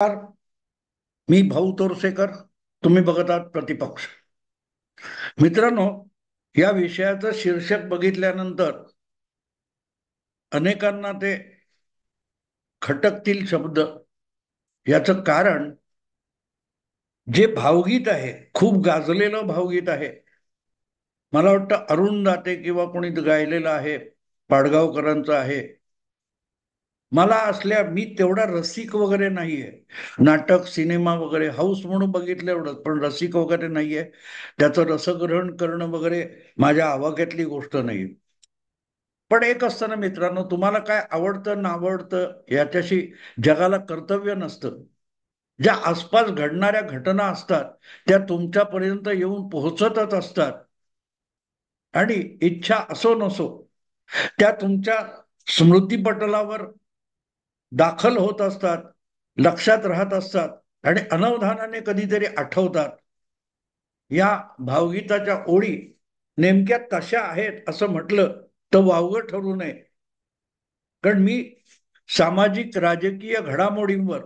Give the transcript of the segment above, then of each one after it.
नमस्कार. मी भाऊ तोरसेकर. तुम्ही बघत आहात प्रतिपक्ष. मित्रांनो, या विषयाचं शीर्षक बघितल्यानंतर अनेकांना ते खटकतील शब्द. याचं कारण जे भावगीत आहे, खूप गाजलेलं भावगीत आहे. मला वाटतं अरुण दाते किंवा कोणी गायलेलं आहे, पाडगावकरांचं आहे. मी तेवढा रसिक वगैरे नाहीये. नाटक सिनेमा वगैरे हाऊस म्हणून बघितलं एवढंच, पण रसिक वगैरे नाहीये. त्याचं रसग्रहण करणं वगैरे माझ्या आवाक्यातली गोष्ट नाही. पण एक असतं ना मित्रांनो, तुम्हाला काय आवडतं नावडतं याच्याशी जगाला कर्तव्य नसतं. ज्या आसपास घडणाऱ्या घटना असतात त्या तुमच्यापर्यंत येऊन पोहोचतच असतात. आणि इच्छा असो नसो त्या तुमच्या स्मृतीपटलावर दाखल होत असतात, लक्षात राहत असतात आणि अनवधानाने कधीतरी आठवतात. या भावगीताच्या ओळी नेमक्या कशा आहेत असं म्हटलं तर वावगं ठरू नये. कारण मी सामाजिक राजकीय घडामोडींवर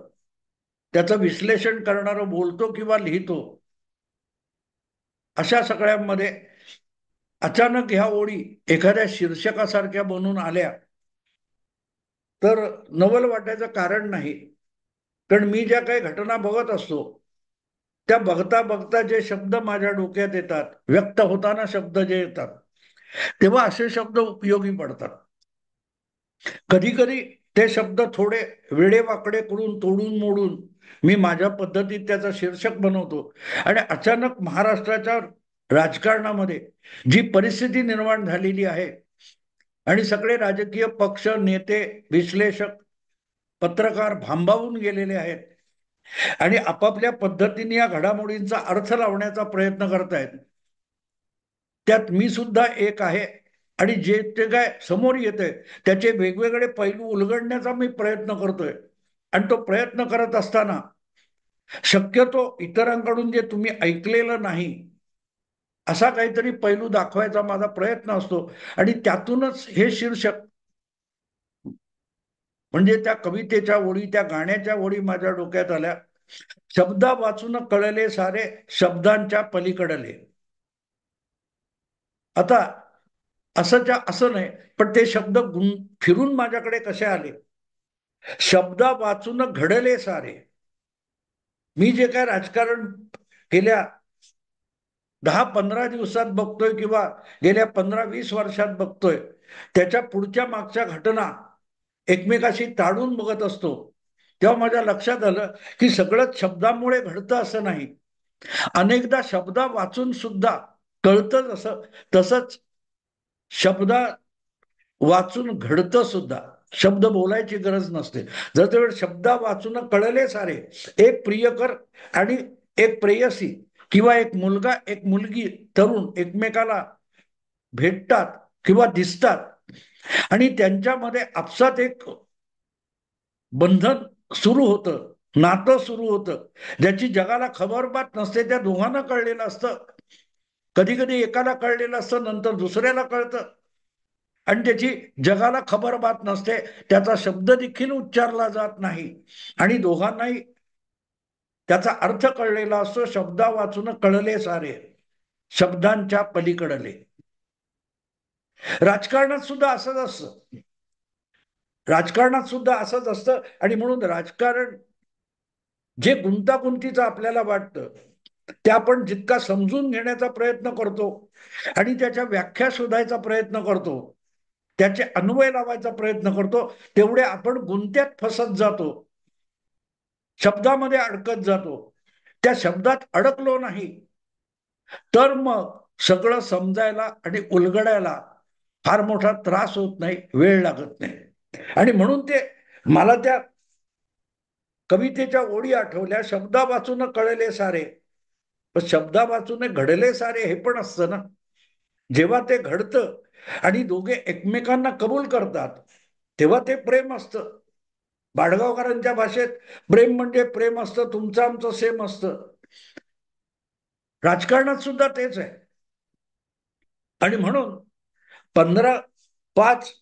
त्याचं विश्लेषण करणारं बोलतो किंवा लिहितो. अशा सगळ्यांमध्ये अचानक ह्या ओळी एखाद्या शीर्षकासारख्या बनून आल्या तर नवल वाटायचं कारण नाही. कारण मी ज्या काही घटना बघत असतो त्या बघता बघता जे शब्द माझ्या डोक्यात येतात, व्यक्त होताना शब्द जे येतात, तेव्हा असे शब्द उपयोगी पडतात. कधी कधी ते शब्द थोडे वेडेवाकडे करून तोडून मोडून मी माझ्या पद्धतीत त्याचा शीर्षक बनवतो. आणि अचानक महाराष्ट्राच्या राजकारणामध्ये जी परिस्थिती निर्माण झालेली आहे आणि सगळे राजकीय पक्ष नेते विश्लेषक पत्रकार भांबावून गेलेले आहेत आणि आपापल्या पद्धतीने या घडामोडींचा अर्थ लावण्याचा प्रयत्न करतायत. त्यात मी सुद्धा एक आहे. आणि जे ते काय समोर येते त्याचे वेगवेगळे पैलू उलगडण्याचा मी प्रयत्न करतोय. आणि तो प्रयत्न करत असताना शक्यतो इतरांकडून जे तुम्ही ऐकलेलं नाही असा काहीतरी पैलू दाखवायचा माझा प्रयत्न असतो. आणि त्यातूनच हे शीर्षक, म्हणजे त्या कवितेच्या ओळी, त्या गाण्याच्या ओळी माझ्या डोक्यात आल्या. शब्दा वाचून कळले सारे, शब्दांच्या पलीकडले. आता असं नाही, पण ते शब्द फिरून माझ्याकडे कसे आले. शब्दा वाचून घडले सारे. मी जे काय राजकारण गेल्या 10-15 दिवसात बघतोय किंवा गेल्या 15-20 वर्षात बघतोय, त्याच्या पुढच्या मागच्या घटना एकमेकाशी ताडून बघत असतो. तेव्हा माझ्या लक्षात आलं की सगळंच शब्दामुळे घडतं असं नाही. अनेकदा शब्दा वाचून सुद्धा कळतं. तसंच शब्दा वाचून घडतं सुद्धा. शब्द बोलायची गरज नसते. जर ते शब्दा वाचून कळले सारे. एक प्रियकर आणि एक प्रेयसी किंवा एक मुलगा एक मुलगी तरुण एकमेकाला भेटतात किंवा दिसतात आणि त्यांच्यामध्ये आपसात एक बंधन सुरू होतं, नातं सुरू होतं, ज्याची जगाला खबरबात नसते. त्या दोघांना कळलेलं असतं. कधी कधी एकाला कळलेलं असतं, नंतर दुसऱ्याला कळतं आणि त्याची जगाला खबरबात नसते. त्याचा शब्द देखील उच्चारला जात नाही आणि दोघांनाही त्याचा अर्थ कळलेला असतो. शब्दा वाचून कळले सारे, शब्दांच्या पलीकडले. राजकारणात सुद्धा असंच असतं. राजकारणात सुद्धा असंच असतं. आणि म्हणून राजकारण जे गुंतागुंतीचं आपल्याला वाटतं ते आपण जितका समजून घेण्याचा प्रयत्न करतो आणि त्याच्या व्याख्या शोधायचा प्रयत्न करतो, त्याचे अन्वय लावायचा प्रयत्न करतो, तेवढे आपण गुंत्यात फसत जातो, शब्दामध्ये अडकत जातो. त्या शब्दात अडकलो नाही तर मग सगळं समजायला आणि उलगडायला फार मोठा त्रास होत नाही, वेळ लागत नाही. आणि म्हणून ते मला त्या कवितेच्या ओळी आठवल्या. शब्दा वाचून कळले सारे. पण शब्दा वाचून घडले सारे हे पण असतं ना. जेव्हा ते घडतं आणि दोघे एकमेकांना कबूल करतात तेव्हा ते प्रेम असतं. बाडगावकरांच्या भाषेत प्रेम म्हणजे प्रेम असतं, तुमचं आमचं सेम असतं. राजकारणात सुद्धा तेच आहे. आणि म्हणून 15-5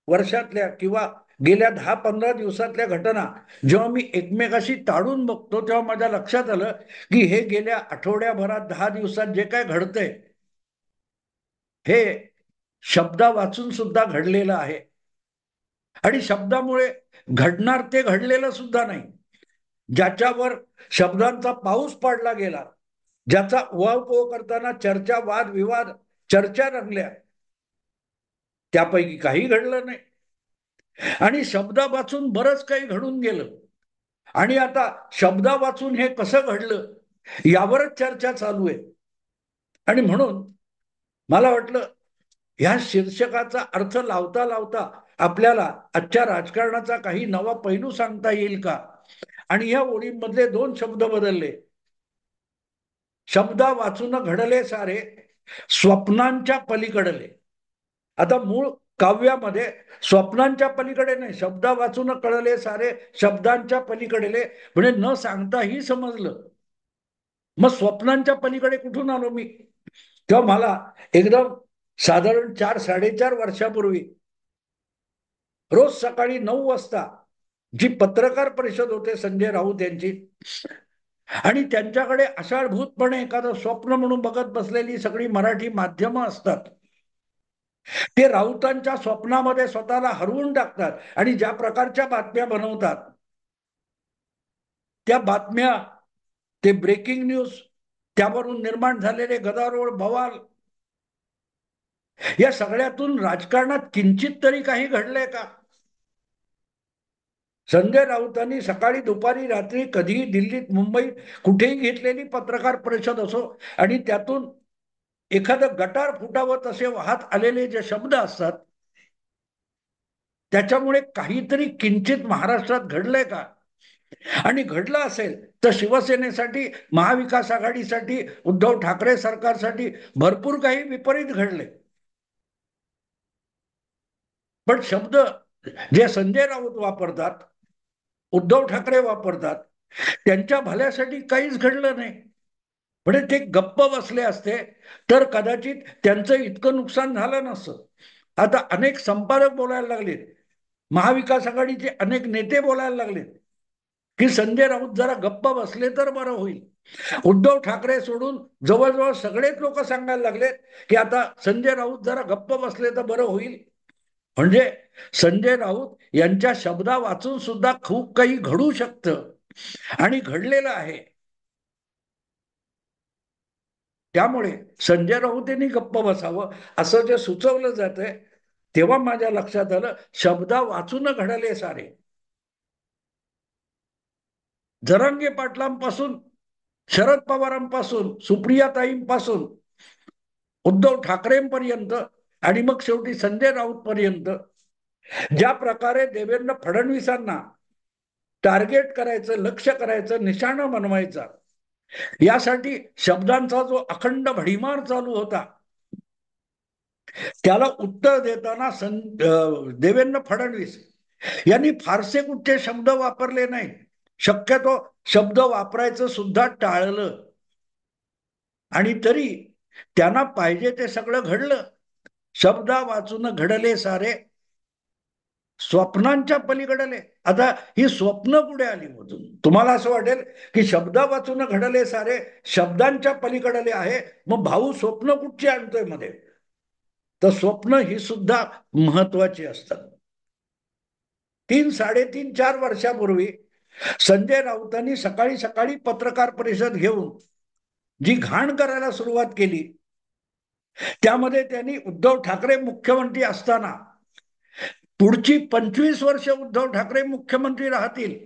वर्षातल्या किंवा गेल्या 10-15 दिवसातल्या घटना जेव्हा मी एकमेकाशी ताडून बघतो तेव्हा माझ्या लक्षात आलं की हे गेल्या आठवड्याभरात 10 दिवसात जे काय घडतंय हे शब्दा वाचून सुद्धा घडलेलं आहे. आणि शब्दामुळे घडणार ते घडलेलं सुद्धा नाही. ज्याच्यावर शब्दांचा पाऊस पाडला गेला, ज्याचा उहापोह करताना चर्चा, वाद विवाद, चर्चा रंगल्या, त्यापैकी काही घडलं नाही. आणि शब्दा वाचून बरंच काही घडून गेलं. आणि आता शब्दा वाचून हे कसं घडलं यावरच चर्चा चालू आहे. आणि म्हणून मला वाटलं ह्या शीर्षकाचा अर्थ लावता लावता आपल्याला आजच्या राजकारणाचा काही नवा पैलू सांगता येईल का. आणि या ओळींमधले 2 शब्द बदलले. शब्दा वाचून घडले सारे, स्वप्नांच्या पलीकडले. आता मूळ काव्यामध्ये स्वप्नांच्या पलीकडे नाही, शब्दा वाचून कळले सारे शब्दांच्या पलीकडले, म्हणजे न सांगताही समजलं. मग स्वप्नांच्या पलीकडे कुठून आलो मी. तेव्हा मला एकदम साधारण 4-4.5 वर्षापूर्वी रोज सकाळी 9 वाजता जी पत्रकार परिषद होते संजय राऊत यांची, आणि त्यांच्याकडे आषाढभूतपणे एखादं स्वप्न म्हणून बघत बसलेली सगळी मराठी माध्यमं असतात. ते राऊतांच्या स्वप्नामध्ये स्वतःला हरवून टाकतात आणि ज्या प्रकारच्या बातम्या बनवतात त्या बातम्या, ते ब्रेकिंग न्यूज, त्यावरून निर्माण झालेले गदारोळ, बवाल, या सगळ्यातून राजकारणात किंचित तरी काही घडलंय का. संजय राऊतांनी सकाळी, दुपारी, रात्री, कधीही दिल्लीत, मुंबईत कुठेही घेतलेली पत्रकार परिषद असो, आणि त्यातून एखादं गटार फुटावत असे वाहत आलेले जे शब्द असतात, त्याच्यामुळे काहीतरी किंचित महाराष्ट्रात घडलंय का. आणि घडलं असेल तर शिवसेनेसाठी, महाविकास आघाडीसाठी, उद्धव ठाकरे सरकारसाठी भरपूर काही विपरीत घडले. पण शब्द जे संजय राऊत वापरतात, उद्धव ठाकरे वापरतात, त्यांच्या भल्यासाठी काहीच घडलं नाही. म्हणजे ते गप्प बसले असते तर कदाचित त्यांचं इतकं नुकसान झालं नसतं. आता अनेक संपादक बोलायला लागलेत, महाविकास आघाडीचे अनेक नेते बोलायला लागलेत की संजय राऊत जरा गप्प बसले तर बरं होईल. उद्धव ठाकरे सोडून जवळजवळ सगळेच लोक सांगायला लागलेत की आता संजय राऊत जरा गप्प बसले तर बरं होईल. म्हणजे संजय राऊत यांच्या शब्दा वाचून सुद्धा खूप काही घडू शकतं आणि घडलेलं आहे. त्यामुळे संजय राऊत यांनी गप्प बसावं असं जे सुचवलं जातंय, तेव्हा माझ्या लक्षात आलं शब्दा वाचून घडले सारे. जरांगे पाटलांपासून, शरद पवारांपासून, सुप्रियाताईंपासून, उद्धव ठाकरेंपर्यंत, आणि मग शेवटी संजय राऊत पर्यंत, ज्या प्रकारे देवेंद्र फडणवीसांना टार्गेट करायचं, लक्ष करायचं, निशाणा बनवायचा, यासाठी शब्दांचा जो अखंड भडीमार चालू होता, त्याला उत्तर देताना देवेंद्र फडणवीस यांनी फारसे कुठचे शब्द वापरले नाही. शक्यतो शब्द वापरायचं सुद्धा टाळलं. आणि तरी त्यांना पाहिजे ते सगळं घडलं. शब्दा वाचून घडले सारे, स्वप्नांच्या पलीकडले. आता ही स्वप्न कुठे आली मधून. तुम्हाला असं वाटेल की शब्दा वाचून घडले सारे शब्दांच्या पलीकडले आहे, मग भाऊ स्वप्न कुठची आणतोय मध्ये. तर स्वप्न ही सुद्धा महत्वाची असतात. 3-3.5-4 वर्षापूर्वी संजय राऊतांनी सकाळी सकाळी पत्रकार परिषद घेऊन जी घाण करायला सुरुवात केली, त्यामध्ये त्यांनी उद्धव ठाकरे मुख्यमंत्री असताना पुढची 25 वर्ष उद्धव ठाकरे मुख्यमंत्री राहतील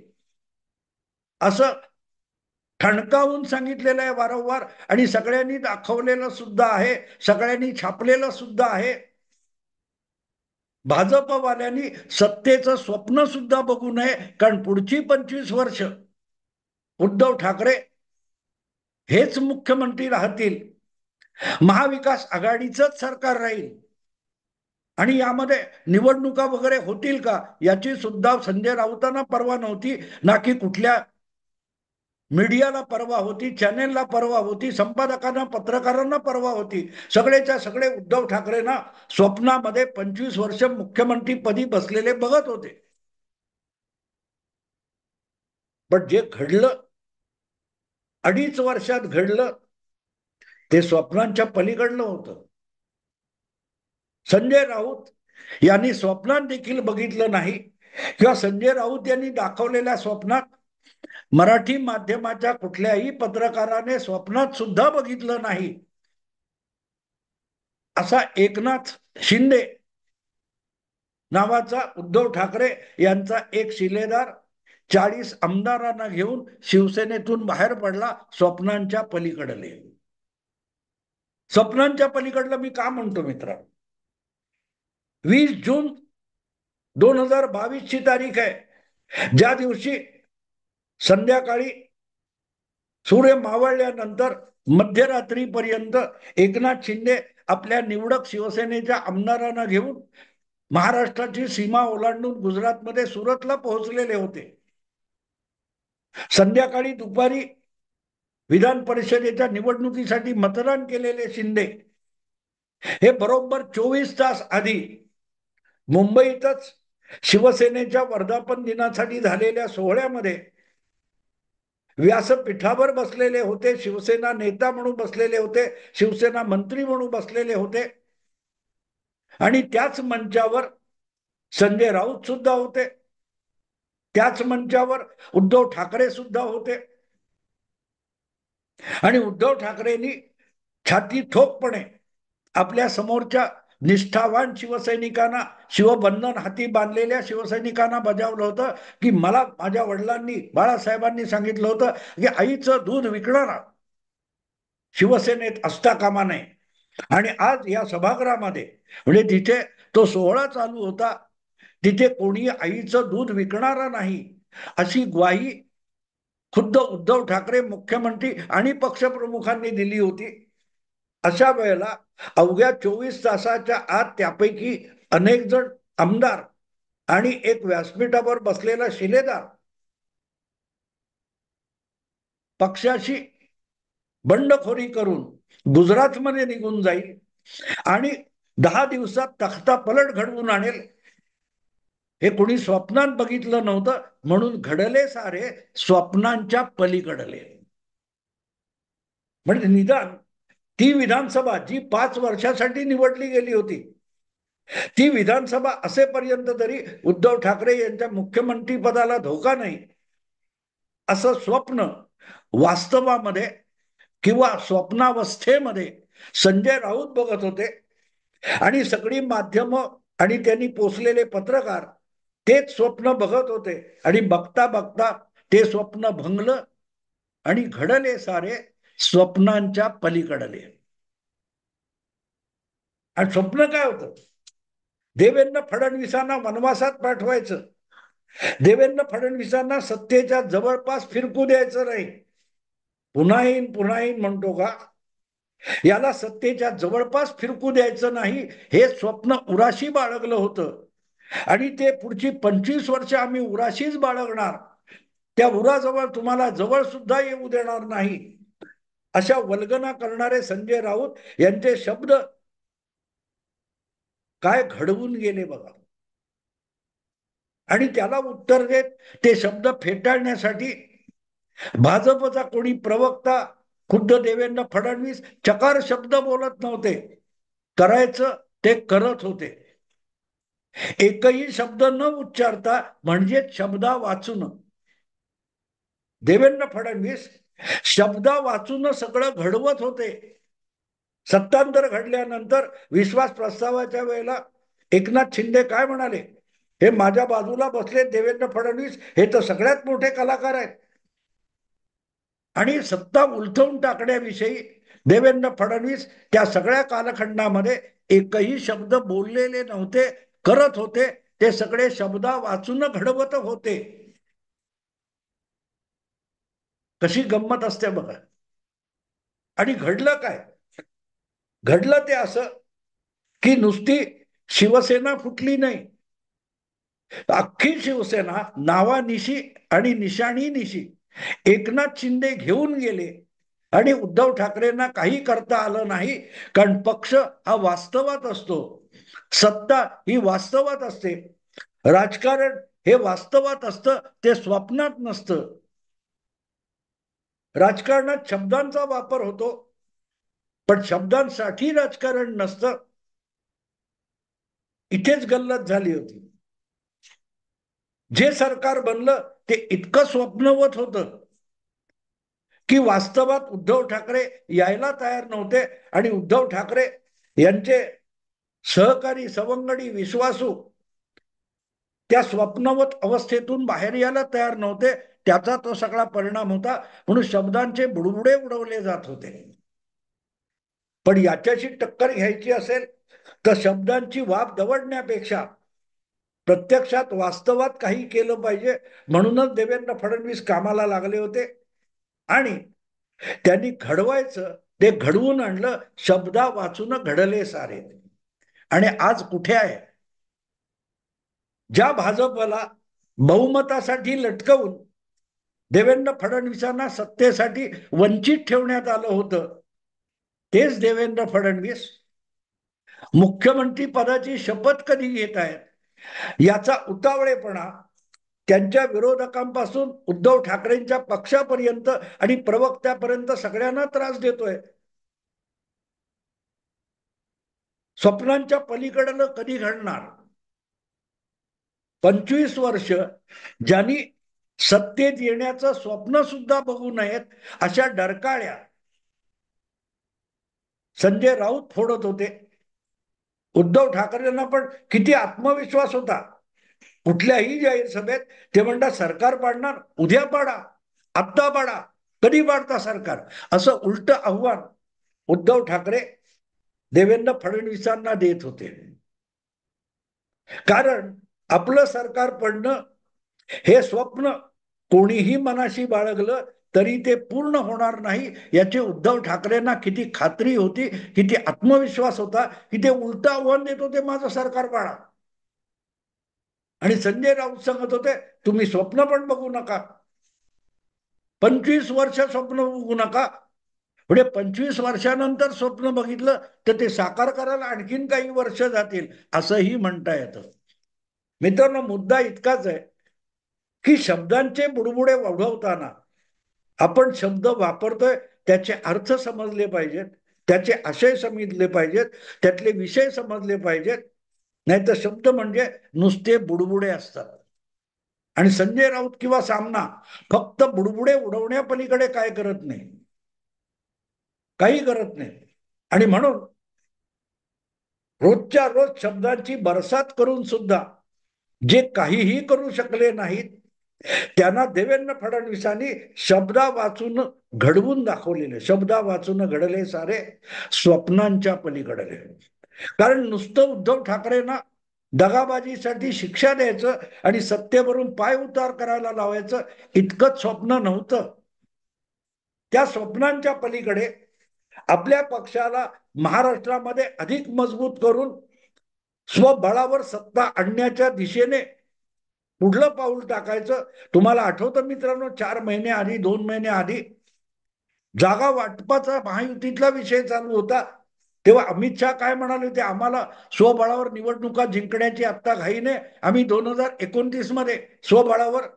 असं ठणकावून सांगितलेलं आहे वारंवार. आणि सगळ्यांनी दाखवलेलं सुद्धा आहे, सगळ्यांनी छापलेलं सुद्धा आहे. भाजपवाल्यांनी सत्तेचं स्वप्न सुद्धा बघू नये, कारण पुढची 25 वर्ष उद्धव ठाकरे हेच मुख्यमंत्री राहतील, महाविकास आघाडीचंच सरकार राहील. आणि यामध्ये निवडणुका वगैरे होतील का याची सुद्धा संजय राऊतांना पर्वा नव्हती, ना की कुठल्या मीडियाला पर्वा होती, चॅनेलला पर्वा होती, संपादकांना, पत्रकारांना पर्वा होती. सगळेच्या सगळे उद्धव ठाकरेंना स्वप्नामध्ये 25 वर्ष मुख्यमंत्री पदी बसलेले बघत होते. पण जे घडलं, 2.5 वर्षात घडलं, ते स्वप्नांच्या पलीकडलं होतं. संजय राऊत यांनी स्वप्नात देखील बघितलं नाही, किंवा संजय राऊत यांनी दाखवलेल्या स्वप्नात मराठी माध्यमाच्या कुठल्याही पत्रकाराने स्वप्नात सुद्धा बघितलं नाही, असा एकनाथ शिंदे नावाचा उद्धव ठाकरे यांचा एक शिलेदार 40 आमदारांना घेऊन शिवसेनेतून बाहेर पडला, स्वप्नांच्या पलीकडले. स्वप्नांच्या पलीकडलं मी का म्हणतो मित्र, 20 जून 2022 ची तारीख आहे, ज्या दिवशी संध्याकाळी सूर्य मावळल्यानंतर मध्यरात्रीपर्यंत एकनाथ शिंदे आपल्या निवडक शिवसेनेच्या आमदारांना घेऊन महाराष्ट्राची सीमा ओलांडून गुजरातमध्ये सुरतला पोहोचलेले होते. संध्याकाळी दुपारी विधान परिषदेच्या निवडणुकीसाठी मतदान केलेले शिंदे हे बरोबर 24 तास आधी मुंबईतच शिवसेनेच्या वर्धापन दिनासाठी झालेल्या सोहळ्यामध्ये व्यासपीठावर बसलेले होते, शिवसेना नेता म्हणून बसलेले होते, शिवसेना मंत्री म्हणून बसलेले होते, आणि त्याच मंचावर संजय राऊत सुद्धा होते, त्याच मंचावर उद्धव ठाकरे सुद्धा होते. आणि उद्धव ठाकरेंनी छाती ठोकपणे आपल्या समोरच्या निष्ठावान शिवसैनिकांना, शिवबंधन हाती बांधलेल्या शिवसैनिकांना बजावलं होतं की मला माझ्या वडिलांनी, बाळासाहेबांनी सांगितलं होतं की आईचं दूध विकणारा शिवसेनेत असता कामा नये. आणि आज या सभागृहामध्ये, म्हणजे तिथे तो सोहळा चालू होता, तिथे कोणी आईचं दूध विकणारा नाही अशी ग्वाही खुद्द उद्धव ठाकरे मुख्यमंत्री आणि पक्षप्रमुखांनी दिली होती. अशा वेळेला अवघ्या 24 तासाच्या आत त्यापैकी अनेक जण आमदार आणि एक व्यासपीठावर बसलेला शिलेदार पक्षाशी बंडखोरी करून गुजरातमध्ये निघून जाईल आणि 10 दिवसात तख्ता पलट घडवून आणेल, हे कोणी स्वप्नात बघितलं नव्हतं. म्हणून घडले सारे स्वप्नांच्या पलीकडले. म्हणजे निदान ती विधानसभा जी 5 वर्षासाठी निवडली गेली होती, ती विधानसभा असेपर्यंत तरी उद्धव ठाकरे यांच्या मुख्यमंत्री पदाला धोका नाही असं स्वप्न वास्तवामध्ये किंवा स्वप्नावस्थेमध्ये संजय राऊत बघत होते. आणि सगळी माध्यमं आणि त्यांनी पोचलेले पत्रकार तेच स्वप्न बघत होते. आणि बघता बघता ते स्वप्न भंगलं आणि घडले सारे स्वप्नांच्या पलीकडले. आणि स्वप्न काय होतं, देवेंद्र फडणवीसांना वनवासात पाठवायचं, देवेंद्र फडणवीसांना सत्तेच्या जवळपास फिरकू द्यायचं नाही. पुन्हा येईन म्हणतो का, याला सत्तेच्या जवळपास फिरकू द्यायचं नाही, हे स्वप्न उराशी बाळगलं होतं. आणि ते पुढची 25 वर्ष आम्ही उराशीच बाळगणार, त्या उराजवळ तुम्हाला जवळ सुद्धा येऊ देणार नाही, अशा वल्गना करणारे संजय राऊत यांचे शब्द काय घडवून गेले बघा. आणि त्याला उत्तर देत ते शब्द फेटाळण्यासाठी भाजपचा कोणी प्रवक्ता, खुद्द देवेंद्र फडणवीस चकार शब्द बोलत नव्हते, करायचं ते करत होते. एकही शब्द न उच्चारता, म्हणजे शब्दा वाचून देवेंद्र फडणवीस शब्दा वाचून सगळं घडवत होते. सत्तांतर घडल्यानंतर विश्वास प्रस्तावाच्या वेळेला एकनाथ शिंदे काय म्हणाले, हे माझ्या बाजूला बसले देवेंद्र फडणवीस, हे तर सगळ्यात मोठे कलाकार आहेत. आणि सत्ता उलथवून टाकण्याविषयी देवेंद्र फडणवीस त्या सगळ्या कालखंडामध्ये एकही शब्द बोललेले नव्हते, करत होते. ते सगळे शब्दा वाचून घडवत होते. कशी गंमत असते बघा. आणि घडलं काय, घडलं ते असं की नुसती शिवसेना फुटली नाही, अख्खी शिवसेना नावानिशी आणि निशाणीनिशी एकनाथ शिंदे घेऊन गेले. आणि उद्धव ठाकरेंना काही करता आलं नाही, कारण पक्ष हा वास्तवात असतो, सत्ता ही वास्तवात असते, राजकारण हे वास्तवात असतं, ते स्वप्नात नसतं. राजकारणात शब्दांचा वापर होतो, पण शब्दांसाठी राजकारण नसतं. इथेच गल्लत झाली होती. जे सरकार बनलं ते इतकं स्वप्नवत होतं की वास्तवात उद्धव ठाकरे यायला तयार नव्हते, आणि उद्धव ठाकरे यांचे सहकारी, सवंगडी, विश्वासू त्या स्वप्नवत अवस्थेतून बाहेर यायला तयार नव्हते. त्याचा तो सगळा परिणाम होता. म्हणून शब्दांचे बुडबुडे उडवले जात होते. पण याच्याशी टक्कर घ्यायची असेल तर शब्दांची वाफ दवडण्यापेक्षा प्रत्यक्षात वास्तवात काही केलं पाहिजे. म्हणूनच देवेंद्र फडणवीस कामाला लागले होते, आणि त्यांनी घडवायचं ते घडवून आणलं. शब्दा वाचून घडले सारे. आणि आज कुठे आहे? ज्या भाजपला बहुमतासाठी लटकवून देवेंद्र फडणवीसांना सत्तेसाठी वंचित ठेवण्यात आलं होतं, तेच देवेंद्र फडणवीस मुख्यमंत्री पदाची शपथ कधी घेत आहेत, याचा उतावळेपणा त्यांच्या विरोधकांपासून उद्धव ठाकरेंच्या पक्षापर्यंत आणि प्रवक्त्यापर्यंत सगळ्यांना त्रास देतोय. स्वप्नांच्या पलीकडलं कधी घडणार? 25 वर्ष ज्यांनी सत्तेत येण्याचं स्वप्न सुद्धा बघू नयेत अशा डरकाळ्या संजय राऊत फोडत होते. उद्धव ठाकरेंना पण किती आत्मविश्वास होता. कुठल्याही जाहीर सभेत ते म्हणतात सरकार पाडणार, उद्या पाडा, आत्ता पाडा, कधी पाडता सरकार, असं उलट आव्हान उद्धव ठाकरे देवेंद्र फडणवीसांना देत होते. कारण आपलं सरकार पडणं हे स्वप्न कोणीही मनाशी बाळगलं तरी ते पूर्ण होणार नाही, याची उद्धव ठाकरेंना किती खात्री होती, किती आत्मविश्वास होता, की ते उलट आव्हान देत होते, माझं सरकार पाडा. आणि संजय राऊत सांगत होते तुम्ही स्वप्न पण बघू नका, 25 वर्ष स्वप्न बघू नका. म्हणजे 25 वर्षानंतर स्वप्न बघितलं तर ते साकार करायला आणखीन काही वर्ष जातील, असंही म्हणता येतं. मित्रांनो, मुद्दा इतकाच आहे की शब्दांचे बुडबुडे वाढवताना आपण शब्द वापरतोय त्याचे अर्थ समजले पाहिजेत, त्याचे आशय समजले पाहिजेत, त्यातले विषय समजले पाहिजेत. नाहीतर शब्द म्हणजे नुसते बुडबुडे असतात. आणि संजय राऊत किंवा सामना फक्त बुडबुडे उडवण्यापलीकडे काय करत नाही, काही करत नाही. आणि म्हणून रोजच्या रोज शब्दांची बरसात करून सुद्धा जे काहीही करू शकले नाहीत त्यांना देवेंद्र फडणवीसांनी शब्दा वाचून घडवून दाखवलेले. शब्दा वाचून घडले सारे, स्वप्नांच्या पलीकडले. कारण नुसतं उद्धव ठाकरेंना दगाबाजीसाठी शिक्षा द्यायचं आणि सत्तेवरून पाय उतार करायला लावायचं इतकंच स्वप्न नव्हतं. त्या स्वप्नांच्या पलीकडे आपल्या पक्षाला महाराष्ट्रामध्ये अधिक मजबूत करून स्वबळावर सत्ता आणण्याच्या दिशेने पुढलं पाऊल टाकायचं. तुम्हाला आठवतं मित्रांनो, 4 महिने आधी, 2 महिने आधी जागा वाटपाचा महायुतीतला विषय चालू होता, तेव्हा अमित शहा काय म्हणाले होते, आम्हाला स्वबळावर निवडणुका जिंकण्याची आत्ता घाई नाही, आम्ही 2029 मध्ये स्वबळावर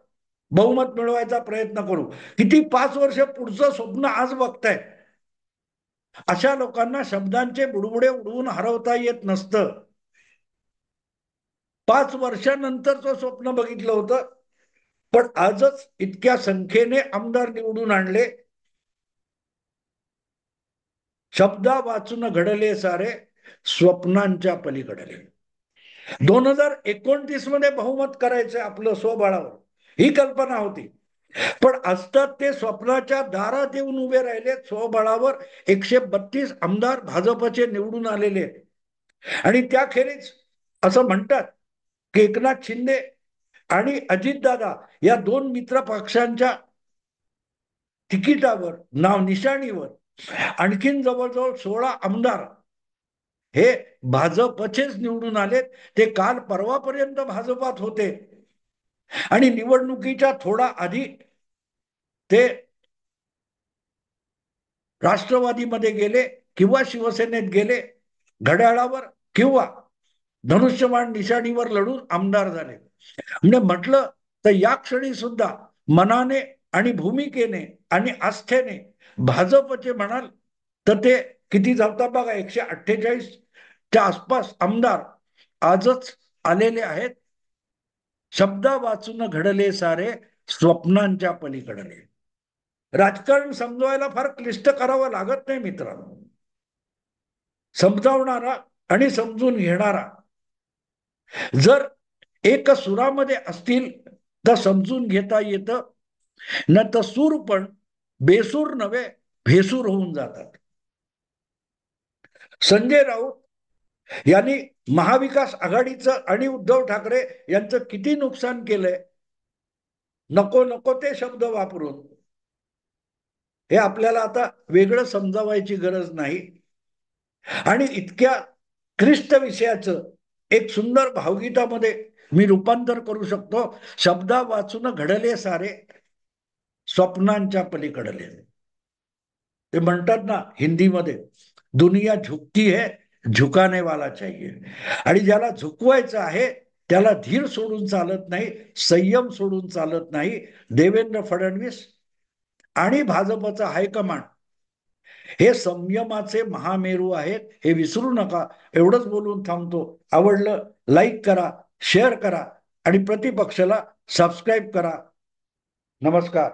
बहुमत मिळवायचा प्रयत्न करू. किती 5 वर्ष पुढचं स्वप्न आज बघताय. अशा लोकांना शब्दांचे बुडबुडे उडवून हरवता येत नसतं. 5 वर्षानंतरचं स्वप्न बघितलं होतं, पण आजच इतक्या संख्येने आमदार निवडून आणले. शब्दा वाचून घडले सारे, स्वप्नांच्या पलीकडले. 2029 मध्ये बहुमत करायचं आपलं स्वबळावर, ही कल्पना होती. पण असतात ते स्वप्नाच्या दारात येऊन उभे राहिले. स्वबळावर 132 आमदार भाजपचे निवडून आलेले. आणि त्याखेरीज असं म्हणतात की एकनाथ शिंदे आणि अजितदादा या 2 मित्र पक्षांच्या तिकिटावर, नाव निशाणीवर आणखीन जवळजवळ 16 आमदार हे भाजपचेच निवडून आलेत. ते काल परवापर्यंत भाजपात होते आणि निवडणुकीच्या थोडा आधी ते राष्ट्रवादीमध्ये गेले किंवा शिवसेनेत गेले, घड्याळावर किंवा धनुष्यबाण निशाणीवर लढून आमदार झाले. म्हणजे म्हटलं तर या क्षणी सुद्धा मनाने आणि भूमिकेने आणि आस्थेने भाजपचे म्हणाल तर ते किती जातात बघा, 148 च्या आसपास आमदार आजच आलेले आहेत. शब्द वाचून घडले सारे, स्वप्नांच्या पलीकडले. राजकारण समजवायला फार क्लिष्ट करावं लागत नाही मित्रांनो. समजावणारा आणि समजून घेणारा जर एक सुरामध्ये असतील तर समजून घेता येतं, न तर सूर पण बेसूर नव्हे भेसूर होऊन जातात. संजय राऊत यांनी महाविकास आघाडीचं आणि उद्धव ठाकरे यांचं किती नुकसान केलंय नको नको ते शब्द वापरून. हे आपल्याला आता वेगळं समजावायची गरज नाही. आणि इतक्या क्लिष्ट विषयाचं एक सुंदर भावगीतामध्ये मी रूपांतर करू शकतो. शब्दा वाचून घडले सारे, स्वप्नांच्या पलीकडले. ते म्हणतात ना हिंदीमध्ये, दुनिया झुकती है, झुकाने वाला चाहिए. आणि ज्याला झुकवायचं आहे त्याला धीर सोडून चालत नाही, संयम सोडून चालत नाही. देवेंद्र फडणवीस आणि भाजपचं हायकमांड हे संयमाचे महामेरू आहेत, हे विसरू नका. एवढंच बोलून थांबतो. आवडलं लाईक करा, शेअर करा आणि प्रतिपक्षाला सबस्क्राईब करा. नमस्कार.